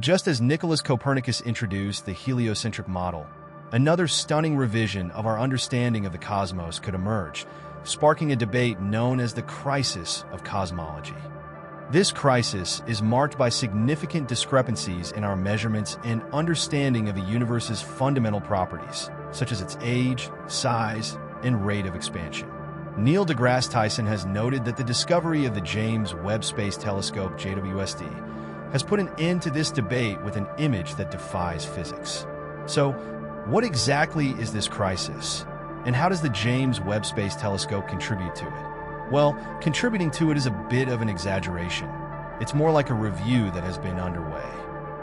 Just as Nicholas Copernicus introduced the heliocentric model, another stunning revision of our understanding of the cosmos could emerge, sparking a debate known as the crisis of cosmology. This crisis is marked by significant discrepancies in our measurements and understanding of the universe's fundamental properties, such as its age, size, and rate of expansion. Neil deGrasse Tyson has noted that the discovery of the James Webb Space Telescope (JWST) has put an end to this debate with an image that defies physics. So, what exactly is this crisis? And how does the James Webb Space Telescope contribute to it? Well, contributing to it is a bit of an exaggeration. It's more like a review that has been underway.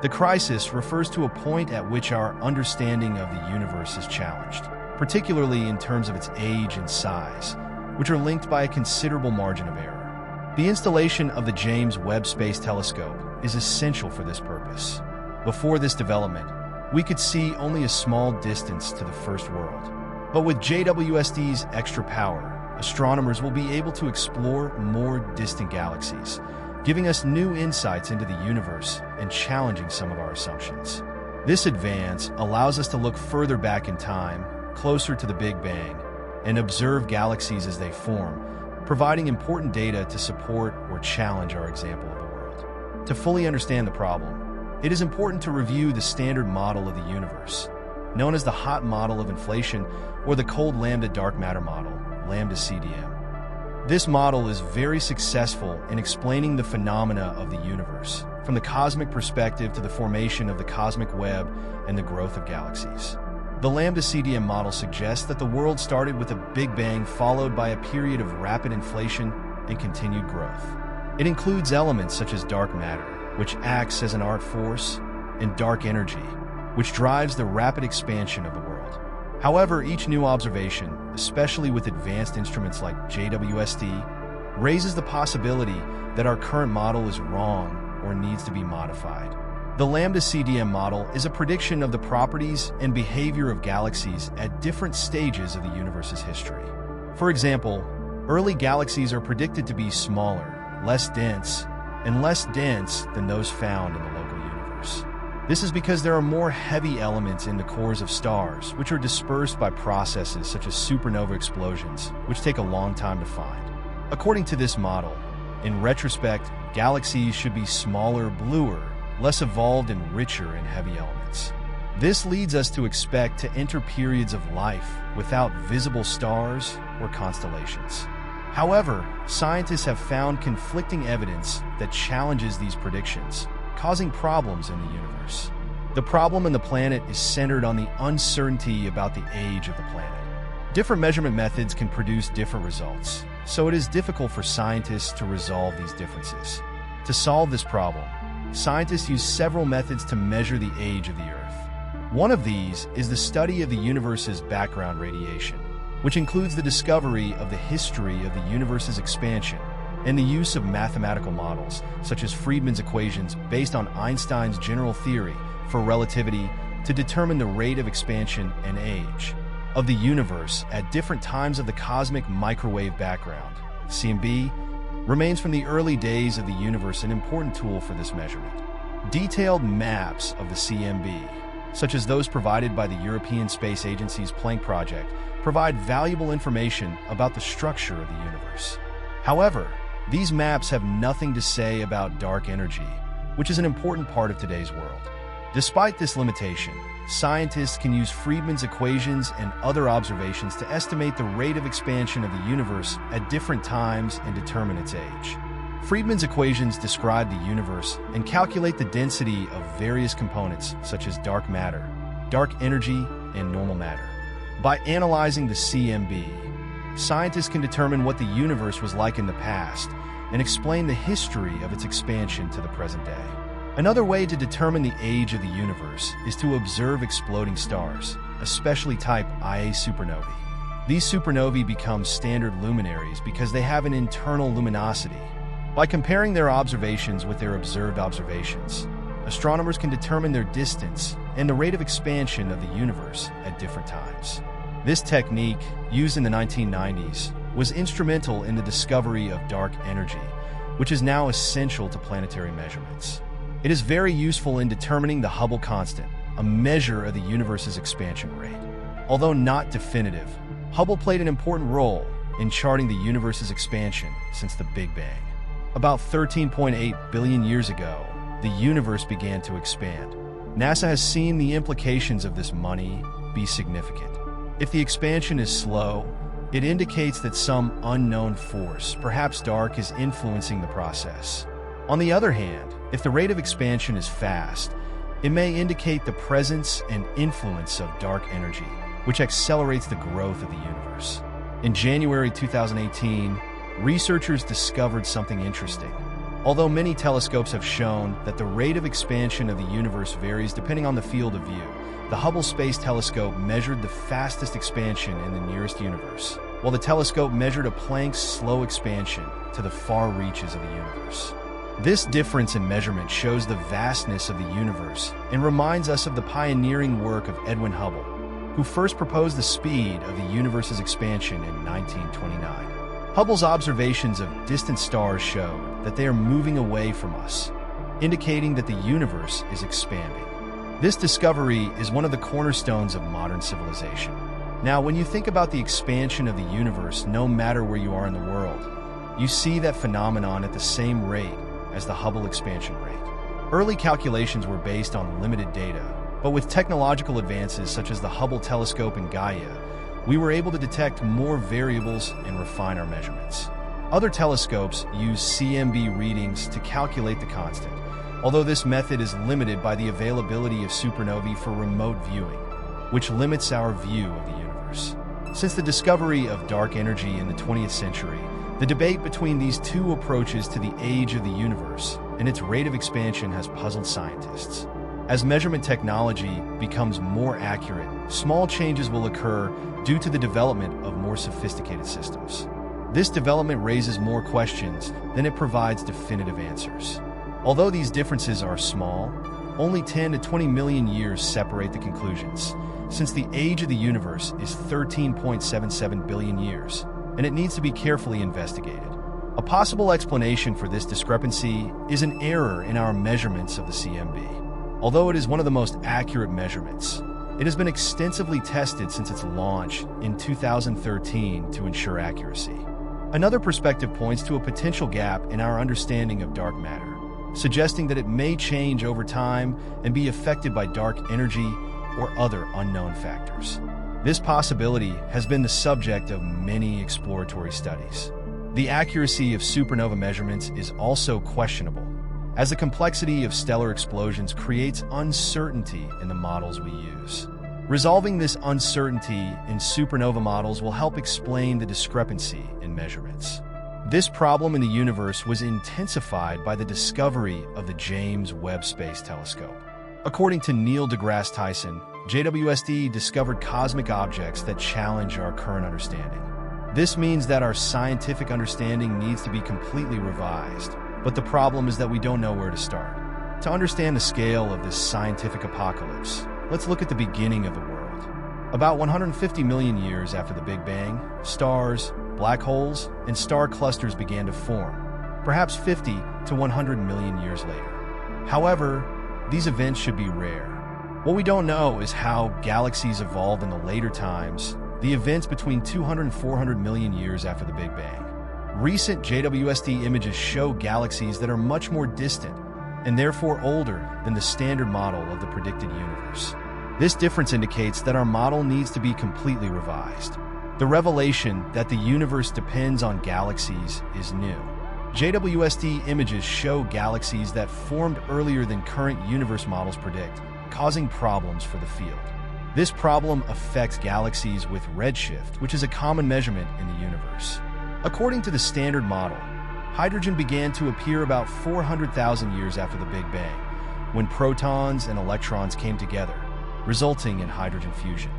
The crisis refers to a point at which our understanding of the universe is challenged, particularly in terms of its age and size, which are linked by a considerable margin of error. The installation of the James Webb Space Telescope is essential for this purpose. Before this development, we could see only a small distance to the first world. But with JWST's extra power, astronomers will be able to explore more distant galaxies, giving us new insights into the universe and challenging some of our assumptions. This advance allows us to look further back in time, closer to the Big Bang, and observe galaxies as they form, providing important data to support or challenge our example of the world. To fully understand the problem, it is important to review the standard model of the universe, known as the hot model of inflation or the cold lambda dark matter model, lambda CDM. This model is very successful in explaining the phenomena of the universe, from the cosmic perspective to the formation of the cosmic web and the growth of galaxies. The lambda CDM model suggests that the world started with a Big Bang followed by a period of rapid inflation and continued growth. It includes elements such as dark matter, which acts as an arc force, and dark energy, which drives the rapid expansion of the world. However, each new observation, especially with advanced instruments like JWST, raises the possibility that our current model is wrong or needs to be modified. The lambda CDM model is a prediction of the properties and behavior of galaxies at different stages of the universe's history. For example, early galaxies are predicted to be smaller, less dense, and less dense than those found in the local universe. This is because there are more heavy elements in the cores of stars, which are dispersed by processes such as supernova explosions, which take a long time to find. According to this model, in retrospect, galaxies should be smaller, bluer, less evolved, and richer in heavy elements. This leads us to expect to enter periods of life without visible stars or constellations. However, scientists have found conflicting evidence that challenges these predictions, causing problems in the universe. The problem in the planet is centered on the uncertainty about the age of the planet. Different measurement methods can produce different results, so it is difficult for scientists to resolve these differences. To solve this problem, scientists use several methods to measure the age of the Earth. One of these is the study of the universe's background radiation, which includes the discovery of the history of the universe's expansion and the use of mathematical models, such as Friedmann's equations based on Einstein's general theory for relativity, to determine the rate of expansion and age of the universe at different times of the cosmic microwave background. CMB remains from the early days of the universe an important tool for this measurement. Detailed maps of the CMB, such as those provided by the European Space Agency's Planck project, provide valuable information about the structure of the universe. However, these maps have nothing to say about dark energy, which is an important part of today's world. Despite this limitation, scientists can use Friedmann's equations and other observations to estimate the rate of expansion of the universe at different times and determine its age. Friedmann's equations describe the universe and calculate the density of various components such as dark matter, dark energy, and normal matter. By analyzing the CMB, scientists can determine what the universe was like in the past and explain the history of its expansion to the present day. Another way to determine the age of the universe is to observe exploding stars, especially type Ia supernovae. These supernovae become standard luminaries because they have an internal luminosity. By comparing their observations with their observed observations, astronomers can determine their distance and the rate of expansion of the universe at different times. This technique, used in the 1990s, was instrumental in the discovery of dark energy, which is now essential to planetary measurements. It is very useful in determining the Hubble constant, a measure of the universe's expansion rate. Although not definitive, Hubble played an important role in charting the universe's expansion since the Big Bang. About 13.8 billion years ago, the universe began to expand. NASA has seen the implications of this money be significant. If the expansion is slow, it indicates that some unknown force, perhaps dark, is influencing the process. On the other hand, if the rate of expansion is fast, it may indicate the presence and influence of dark energy, which accelerates the growth of the universe. In January 2018, researchers discovered something interesting. Although many telescopes have shown that the rate of expansion of the universe varies depending on the field of view, the Hubble Space Telescope measured the fastest expansion in the nearest universe, while the telescope measured a Planck's slow expansion to the far reaches of the universe. This difference in measurement shows the vastness of the universe and reminds us of the pioneering work of Edwin Hubble, who first proposed the speed of the universe's expansion in 1929. Hubble's observations of distant stars showed that they are moving away from us, indicating that the universe is expanding. This discovery is one of the cornerstones of modern civilization. Now, when you think about the expansion of the universe, no matter where you are in the world, you see that phenomenon at the same rate as the Hubble expansion rate. Early calculations were based on limited data, but with technological advances such as the Hubble telescope and Gaia, we were able to detect more variables and refine our measurements. Other telescopes use CMB readings to calculate the constant, although this method is limited by the availability of supernovae for remote viewing, which limits our view of the universe. Since the discovery of dark energy in the 20th century, the debate between these two approaches to the age of the universe and its rate of expansion has puzzled scientists. As measurement technology becomes more accurate, small changes will occur due to the development of more sophisticated systems. This development raises more questions than it provides definitive answers. Although these differences are small, only 10 to 20 million years separate the conclusions, since the age of the universe is 13.77 billion years, and it needs to be carefully investigated. A possible explanation for this discrepancy is an error in our measurements of the CMB. Although it is one of the most accurate measurements, it has been extensively tested since its launch in 2013 to ensure accuracy. Another perspective points to a potential gap in our understanding of dark matter, suggesting that it may change over time and be affected by dark energy or other unknown factors. This possibility has been the subject of many exploratory studies. The accuracy of supernova measurements is also questionable, as the complexity of stellar explosions creates uncertainty in the models we use. Resolving this uncertainty in supernova models will help explain the discrepancy in measurements. This problem in the universe was intensified by the discovery of the James Webb Space Telescope. According to Neil deGrasse Tyson, JWST discovered cosmic objects that challenge our current understanding. This means that our scientific understanding needs to be completely revised, but the problem is that we don't know where to start. To understand the scale of this scientific apocalypse, let's look at the beginning of the world. About 150 million years after the Big Bang, stars, black holes, and star clusters began to form, perhaps 50 to 100 million years later. However, these events should be rare. What we don't know is how galaxies evolved in the later times, the events between 200 and 400 million years after the Big Bang. Recent JWST images show galaxies that are much more distant and therefore older than the standard model of the predicted universe. This difference indicates that our model needs to be completely revised. The revelation that the universe depends on galaxies is new. JWST images show galaxies that formed earlier than current universe models predict, causing problems for the field. This problem affects galaxies with redshift, which is a common measurement in the universe. According to the standard model, hydrogen began to appear about 400,000 years after the Big Bang, when protons and electrons came together, resulting in hydrogen fusion.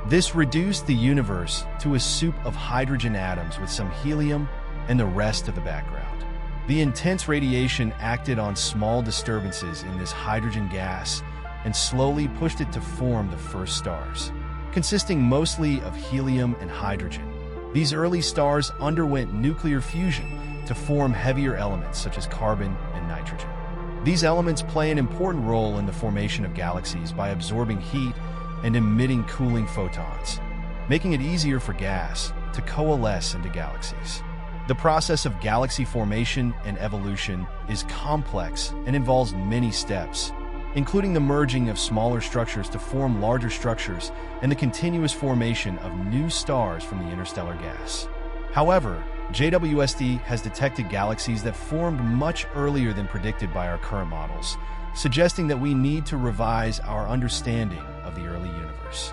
This reduced the universe to a soup of hydrogen atoms with some helium and the rest of the background. The intense radiation acted on small disturbances in this hydrogen gas and slowly pushed it to form the first stars. Consisting mostly of helium and hydrogen, these early stars underwent nuclear fusion to form heavier elements such as carbon and nitrogen. These elements play an important role in the formation of galaxies by absorbing heat and emitting cooling photons, making it easier for gas to coalesce into galaxies. The process of galaxy formation and evolution is complex and involves many steps, including the merging of smaller structures to form larger structures and the continuous formation of new stars from the interstellar gas. However, JWST has detected galaxies that formed much earlier than predicted by our current models, suggesting that we need to revise our understanding of the early universe.